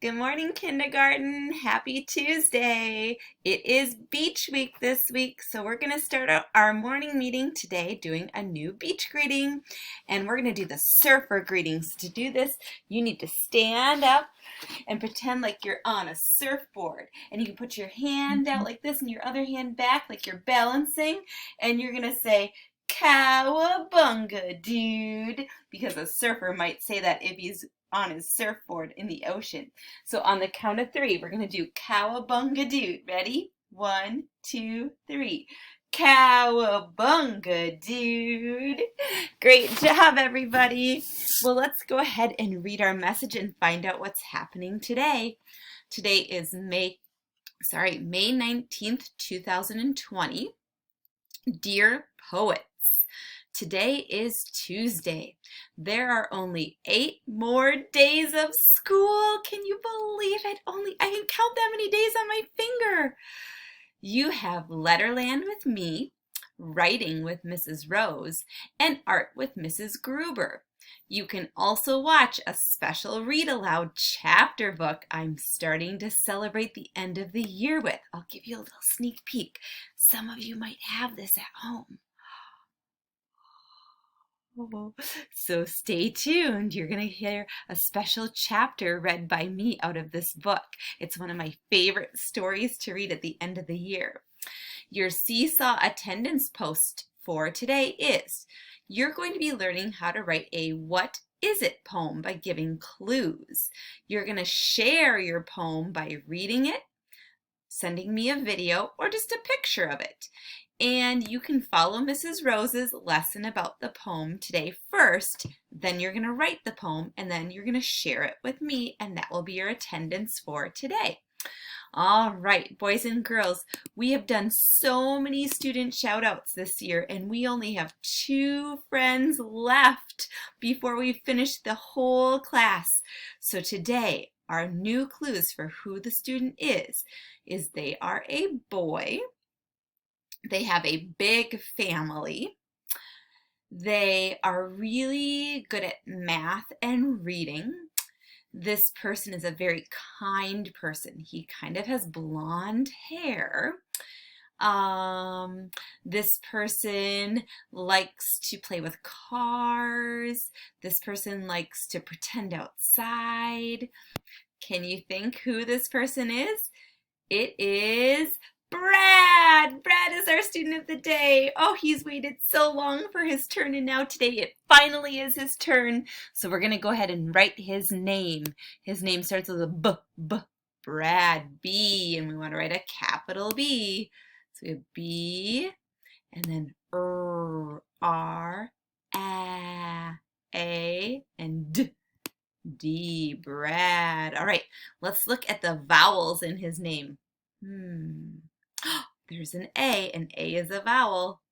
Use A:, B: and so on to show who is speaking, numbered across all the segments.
A: Good morning, kindergarten. Happy Tuesday. It is beach week this week, so we're going to start out our morning meeting today doing a new beach greeting. And we're going to do the surfer greetings. To do this, you need to stand up and pretend like you're on a surfboard. And you can put your hand out like this and your other hand back like you're balancing. And you're going to say, "Cowabunga, dude," because a surfer might say that if he's on his surfboard in the ocean. So on the count of three, we're going to do "Cowabunga, dude." Ready? 1, 2, 3. "Cowabunga, dude." Great job, everybody. Well, let's go ahead and read our message and find out what's happening today. Today is May 19th, 2020. Dear poets, today is Tuesday. There are only 8 more days of school. Can you believe it? I can count that many days on my finger. You have Letterland with me, writing with Mrs. Rose, and art with Mrs. Gruber. You can also watch a special read aloud chapter book I'm starting to celebrate the end of the year with. I'll give you a little sneak peek. Some of you might have this at home. So stay tuned. You're going to hear a special chapter read by me out of this book. It's one of my favorite stories to read at the end of the year. Your Seesaw attendance post for today is you're going to be learning how to write a "What is it" poem by giving clues. You're going to share your poem by reading it, sending me a video, or just a picture of it. And you can follow Mrs. Rose's lesson about the poem today first, then you're going to write the poem, and then you're going to share it with me, and that will be your attendance for today. All right, boys and girls, we have done so many student shout outs this year, and we only have 2 friends left before we finish the whole class. So today, our new clues for who the student is they are a boy, they have a big family, they are really good at math and reading. This person is a very kind person. He kind of has blonde hair. This person likes to play with cars. This person likes to pretend outside. Can you think who this person is? It is Brad! Brad is our student of the day. Oh, he's waited so long for his turn, and now today it finally is his turn. So we're going to go ahead and write his name. His name starts with a B, Brad, B, and we want to write a capital B. So we have B, and then R, A, and D. D, Brad. All right, let's look at the vowels in his name. There's an A. An A is a vowel.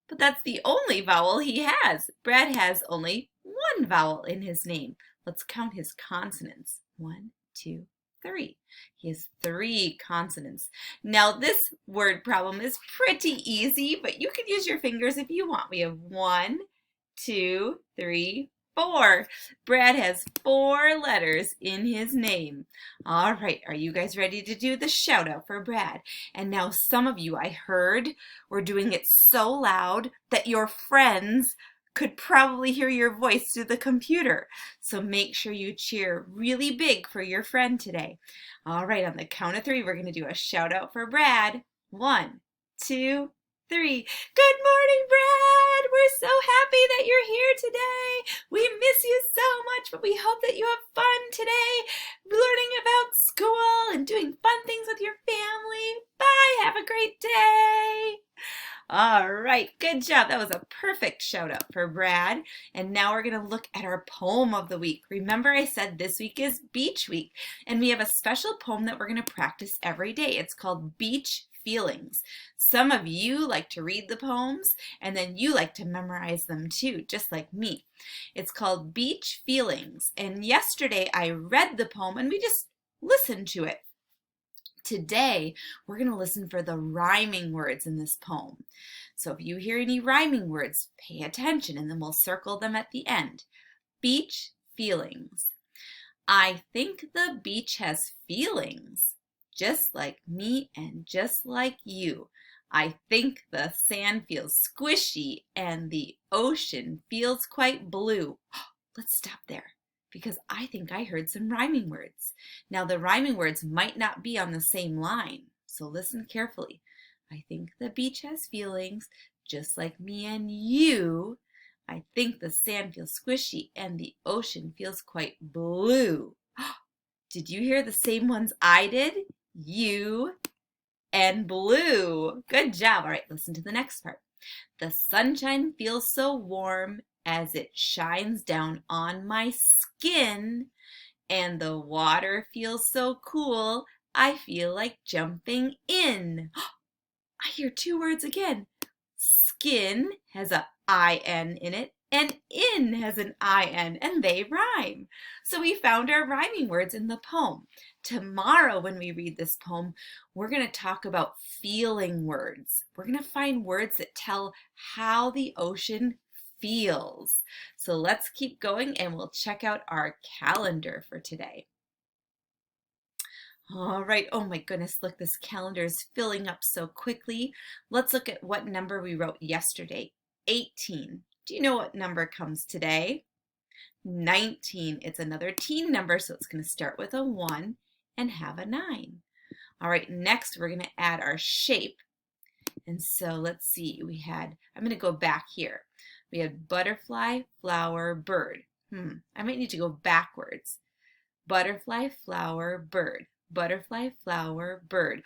A: But that's the only vowel he has. Brad has only 1 vowel in his name. Let's count his consonants. 1, 2, 3. He has 3 consonants. Now this word problem is pretty easy, but you can use your fingers if you want. We have 1, 2, 3, 4. Brad has 4 letters in his name. All right, are you guys ready to do the shout out for Brad? And now some of you, I heard, were doing it so loud that your friends could probably hear your voice through the computer. So make sure you cheer really big for your friend today. All right, on the count of 3, we're going to do a shout out for Brad. 1, 2, 3. Good morning, Brad! We're so happy that you're here today. We miss you so much, but we hope that you have fun today learning about school and doing fun things with your family. Bye! Have a great day! All right, good job. That was a perfect shout out for Brad. And now we're going to look at our poem of the week. Remember I said this week is Beach Week, and we have a special poem that we're going to practice every day. It's called Beach Feelings. Some of you like to read the poems, and then you like to memorize them too, just like me. It's called Beach Feelings, and yesterday I read the poem and we just listened to it. Today, we're going to listen for the rhyming words in this poem. So if you hear any rhyming words, pay attention, and then we'll circle them at the end. Beach feelings. I think the beach has feelings, just like me and just like you. I think the sand feels squishy and the ocean feels quite blue. Let's stop there because I think I heard some rhyming words. Now the rhyming words might not be on the same line, so listen carefully. I think the beach has feelings just like me and you. I think the sand feels squishy and the ocean feels quite blue. Did you hear the same ones I did? You and blue. Good job. All right, listen to the next part. The sunshine feels so warm as it shines down on my skin, and the water feels so cool, I feel like jumping in. I hear two words again. Skin has a I-N in it, and in has an I-N, and they rhyme. So we found our rhyming words in the poem. Tomorrow when we read this poem, we're going to talk about feeling words. We're going to find words that tell how the ocean feels. So let's keep going and we'll check out our calendar for today. All right, oh my goodness, look, this calendar is filling up so quickly. Let's look at what number we wrote yesterday, 18. Do you know what number comes today? 19. It's another teen number, so it's going to start with a 1 and have a 9. All right, next we're going to add our shape. And so let's see, I'm going to go back here. We had butterfly, flower, bird. I might need to go backwards. Butterfly, flower, bird. Butterfly, flower, bird.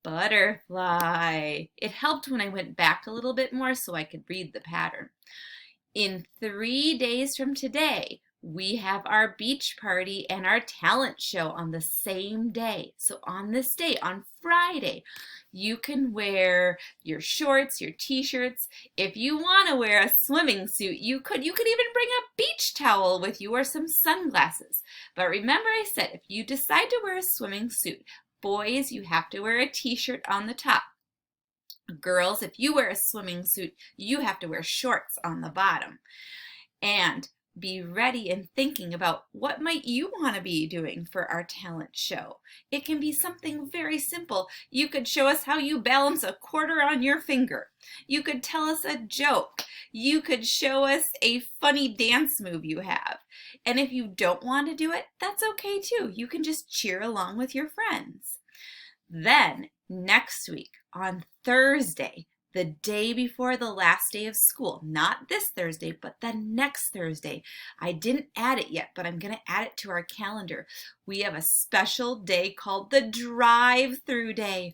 A: Butterfly. It helped when I went back a little bit more so I could read the pattern. In 3 days from today, we have our beach party and our talent show on the same day. So on this day, on Friday, you can wear your shorts, your t-shirts. If you want to wear a swimming suit, you could even bring a beach towel with you or some sunglasses. But remember I said, if you decide to wear a swimming suit, boys, you have to wear a t-shirt on the top. Girls, if you wear a swimming suit, you have to wear shorts on the bottom. And be ready and thinking about what might you want to be doing for our talent show. It can be something very simple. You could show us how you balance a quarter on your finger. You could tell us a joke. You could show us a funny dance move you have. And if you don't want to do it, that's okay too. You can just cheer along with your friends. Then next week on Thursday, the day before the last day of school, not this Thursday, but the next Thursday. I didn't add it yet, but I'm going to add it to our calendar. We have a special day called the drive-through day.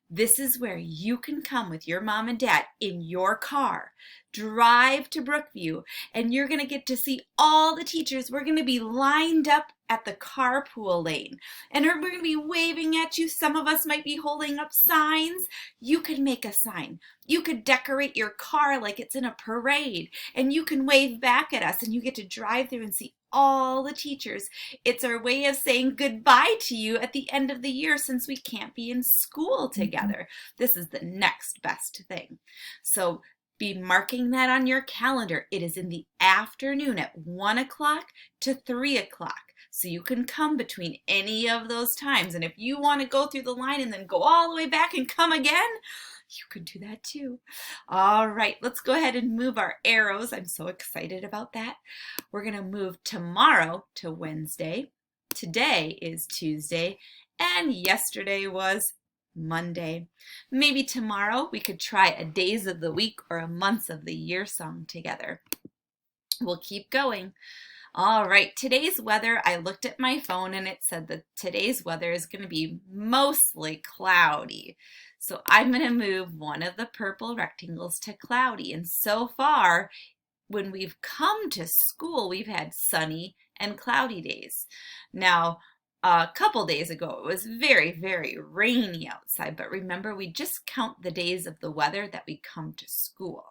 A: This is where you can come with your mom and dad in your car, drive to Brookview, and you're going to get to see all the teachers. We're going to be lined up at the carpool lane, and we're going to be waving at you. Some of us might be holding up signs. You could make a sign. You could decorate your car like it's in a parade, and you can wave back at us, and you get to drive through and see all the teachers. It's our way of saying goodbye to you at the end of the year since we can't be in school together. This is the next best thing. So be marking that on your calendar. It is in the afternoon at 1 o'clock to 3 o'clock. So you can come between any of those times. And if you want to go through the line and then go all the way back and come again, you could do that too. All right, let's go ahead and move our arrows. I'm so excited about that. We're going to move tomorrow to Wednesday. Today is Tuesday, and yesterday was Monday. Maybe tomorrow we could try a days of the week or a months of the year song together. We'll keep going. All right, today's weather, I looked at my phone and it said that today's weather is going to be mostly cloudy. So I'm going to move one of the purple rectangles to cloudy. And so far, when we've come to school, we've had sunny and cloudy days. Now, a couple days ago, it was very, very rainy outside. But remember, we just count the days of the weather that we come to school.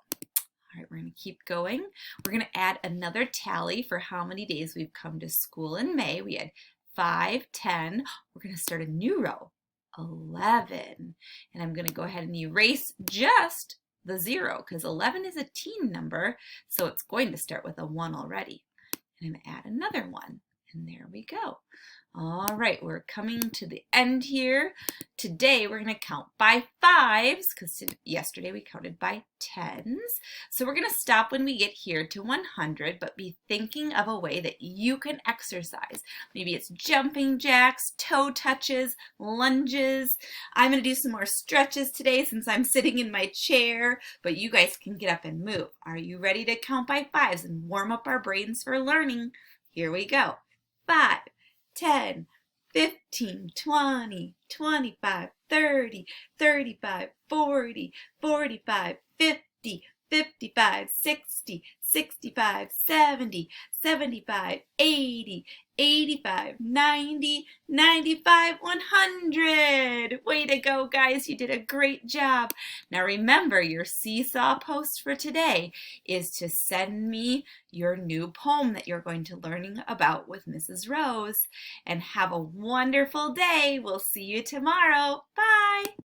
A: All right, we're going to keep going. We're going to add another tally for how many days we've come to school in May. We had 5, 10. We're going to start a new row, 11. And I'm going to go ahead and erase just the 0 because 11 is a teen number, so it's going to start with a 1 already. And I'm going to add another 1. And there we go. All right, we're coming to the end here. Today we're going to count by fives because yesterday we counted by tens. So we're going to stop when we get here to 100, but be thinking of a way that you can exercise. Maybe it's jumping jacks, toe touches, lunges. I'm going to do some more stretches today since I'm sitting in my chair, but you guys can get up and move. Are you ready to count by fives and warm up our brains for learning? Here we go. 5, 10, 15, 20, 25, 30, 35, 40, 45, 50, 55, 60, 65, 70, 75, 80, 85, 90, 95, 100. Way to go, guys. You did a great job. Now remember, your seesaw post for today is to send me your new poem that you're going to learn about with Mrs. Rose. And have a wonderful day. We'll see you tomorrow. Bye.